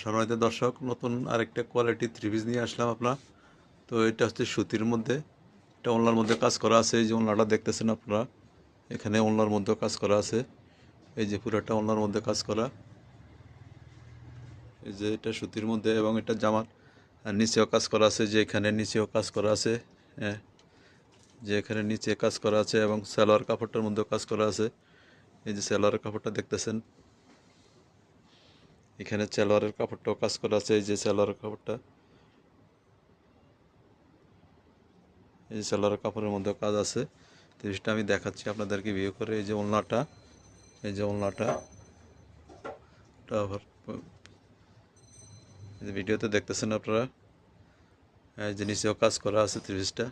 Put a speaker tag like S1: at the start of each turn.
S1: সম্মানিত দর্শক, নতুন আরেকটা কোয়ালিটি থ্রি পিস নিয়ে আসলাম আপনার। তো এটা হচ্ছে সুতির মধ্যে, এটা ওড়নার মধ্যে কাজ করা আছে। এই যে ওড়নাটা দেখতেছেন আপনারা, এখানে ওড়নার মধ্যেও কাজ করা আছে। এই যে পুরোটা ওড়নার মধ্যে কাজ করা, এই যে এটা সুতির মধ্যে, এবং এটা জামার নিচেও কাজ করা আছে, যে এখানে নিচেও কাজ করা আছে। হ্যাঁ, যে এখানে নিচে কাজ করা আছে, এবং সালোয়ার কাপড়টার মধ্যেও কাজ করা আছে। এই যে সালোয়ারের কাপড়টা দেখতেছেন, এখানে সালোয়ারের কাপড়টাও কাজ করা আছে। এই যে সালোয়ারের কাপড়টা, এই যে সালোয়ারের কাপড়ের মধ্যেও কাজ আছে। তো জিনিসটা আমি দেখাচ্ছি আপনাদেরকে ভিউ করে। এই যে ওড়নাটা, এই যে ওড়নাটা, এই যে ভিডিওতে দেখতেছেন আপনারা, এই যে নিচেও কাজ করা আছে থ্রি পিসটা।